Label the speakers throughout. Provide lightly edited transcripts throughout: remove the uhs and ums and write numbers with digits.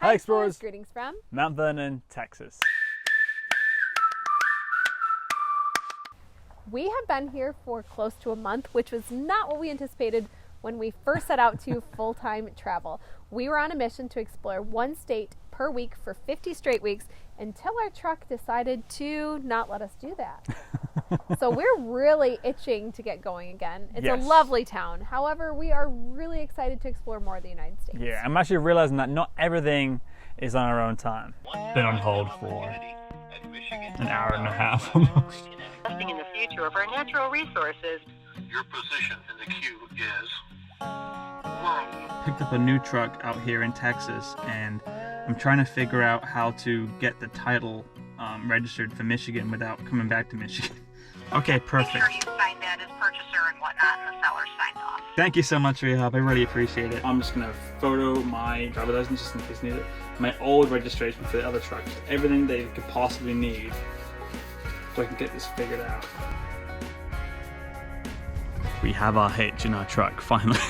Speaker 1: Hi Explorers!
Speaker 2: Greetings from
Speaker 1: Mount Vernon, Texas.
Speaker 2: We have been here for close to a month, which was not what we anticipated when we first set out to full-time travel. We were on a mission to explore one state per week for 50 straight weeks until our truck decided to not let us do that. So we're really itching to get going again. It's a lovely town. However, we are really excited to explore more of the United States.
Speaker 1: Yeah, I'm actually realizing that not everything is on our own time. Been on hold for an hour and a half almost.
Speaker 3: Investing in the future of our natural resources.
Speaker 4: Your position in the queue is 1.
Speaker 1: Picked up a new truck out here in Texas, and I'm trying to figure out how to get the title registered for Michigan without coming back to Michigan. Okay, perfect.
Speaker 3: Make sure you sign that as purchaser and whatnot, and the seller signed off.
Speaker 1: Thank you so much for your help. I really appreciate it. I'm just gonna photo my driver's license just in case you need it. My old registration for the other trucks, everything they could possibly need, so I can get this figured out. We have our hitch in our truck finally,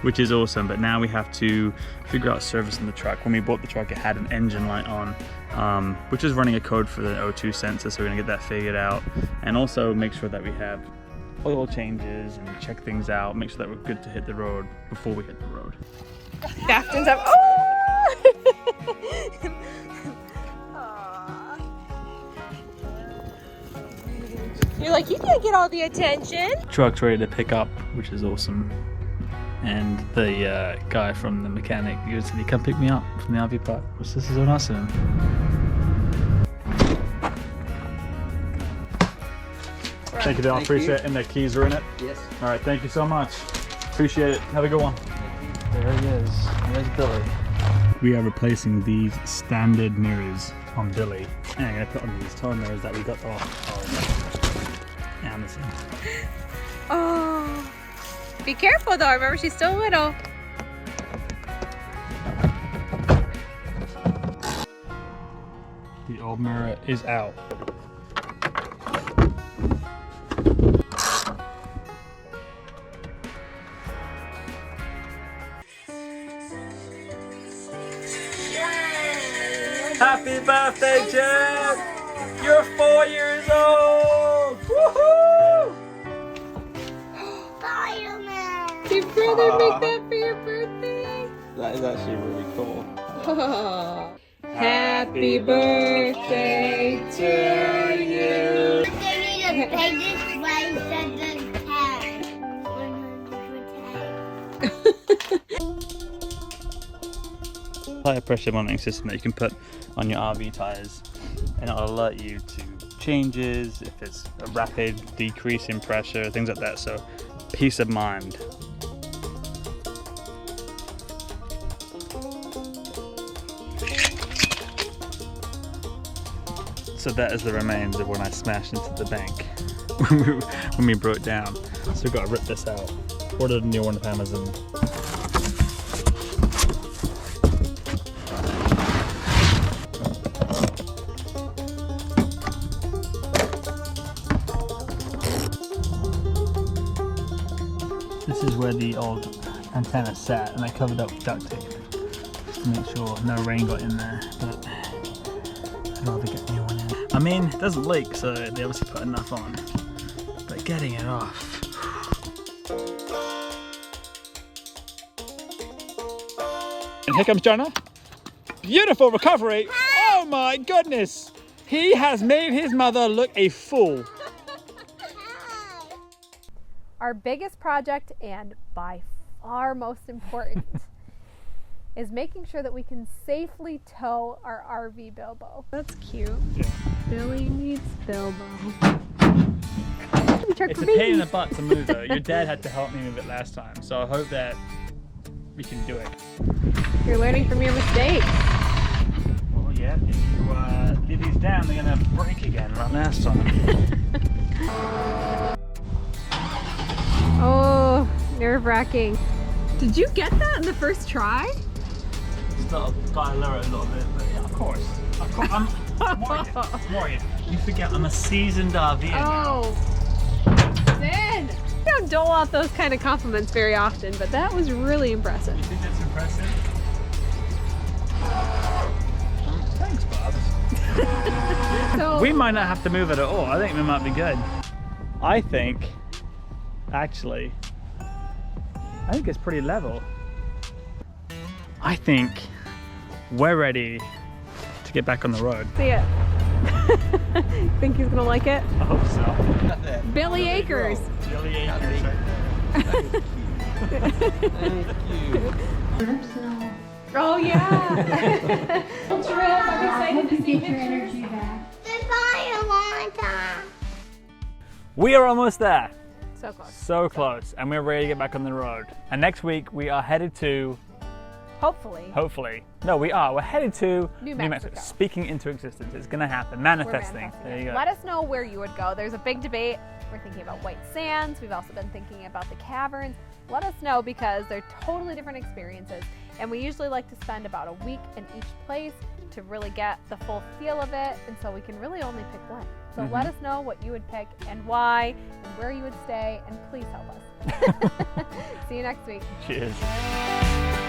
Speaker 1: which is awesome. But now we have to figure out servicing the truck. When we bought the truck, it had an engine light on, which is running a code for the O2 sensor, so we're gonna get that figured out, and also make sure that we have oil changes and check things out, make sure that we're good to hit the road before we hit the road.
Speaker 2: Afton's up. Oh! You're like, you can't get all the attention.
Speaker 1: Truck's ready to pick up, which is awesome. And the guy from the mechanic, he said, "He come pick me up from the RV park." This is so awesome. Thank you, Dale. Appreciate it. And the keys are in it?
Speaker 5: Yes.
Speaker 1: All right, thank you so much. Appreciate it. Have a good one. There he is. There's Billy. We are replacing these standard mirrors on Billy. And I'm going to put on these toy mirrors that we got off Amazon.
Speaker 2: Oh. Be careful though, remember she's still little.
Speaker 1: The old mirror is out. Happy birthday, Jeff! You're 4 years old! Woohoo!
Speaker 2: Did your brother make that for your birthday?
Speaker 5: That is actually really cool.
Speaker 2: Oh. Happy birthday to you.
Speaker 6: They need to pay this way than the
Speaker 1: Tire pressure monitoring system that you can put on your RV tires, and it'll alert you to changes if there's a rapid decrease in pressure, things like that. So peace of mind. So that is the remains of when I smashed into the bank when we broke down. So we've got to rip this out. Ordered a new one off Amazon. This is where the old antenna sat, and I covered up with duct tape just to make sure no rain got in there, but I'd rather get a new one in. I mean, it doesn't leak, so they obviously put enough on, but getting it off. And here comes Jonah. Beautiful recovery. Oh my goodness. He has made his mother look a fool.
Speaker 2: Our biggest project, and by far most important, is making sure that we can safely tow our RV Bilbo. That's cute.
Speaker 1: Yeah.
Speaker 2: Billy needs Bilbo.
Speaker 1: It's a pain in the butt to move though. Your dad had to help me move it last time, so I hope that we can do it.
Speaker 2: You're learning from your mistakes.
Speaker 1: Well, yeah, if you leave these down, they're gonna break again like last time.
Speaker 2: Oh, nerve-wracking. Did you get that in the first try?
Speaker 1: Still gotta lower it a little bit, but yeah, of course. I'm Morgan. You forget I'm a seasoned RVer now.
Speaker 2: Oh, Zen! You don't dole out those kind of compliments very often, but that was really impressive.
Speaker 1: You think that's impressive?
Speaker 2: So
Speaker 1: We might not have to move it at all. I think we might be good. I think, actually, I think it's pretty level. I think we're ready to get back on the road.
Speaker 2: see it. Think he's gonna like it?
Speaker 1: I hope so.
Speaker 2: Billy Acres.
Speaker 1: Billy Acres.
Speaker 2: Oh yeah. Trip. I'm excited to see pictures.
Speaker 6: Goodbye a long time.
Speaker 1: We are almost there.
Speaker 2: So close.
Speaker 1: So close. And we're ready to get back on the road. And next week we are headed to,
Speaker 2: Hopefully.
Speaker 1: no, we're headed to
Speaker 2: New Mexico.
Speaker 1: Speaking into existence. It's gonna happen.
Speaker 2: We're
Speaker 1: Manifesting.
Speaker 2: manifesting
Speaker 1: There
Speaker 2: it.
Speaker 1: you go.
Speaker 2: Let us know where you would go. There's a big debate. We're thinking about White Sands. We've also been thinking about the caverns. Let us know because they're totally different experiences. And we usually like to spend about a week in each place to really get the full feel of it. And so we can really only pick one. So let us know what you would pick and why and where you would stay. And please help us. See you next week.
Speaker 1: Cheers.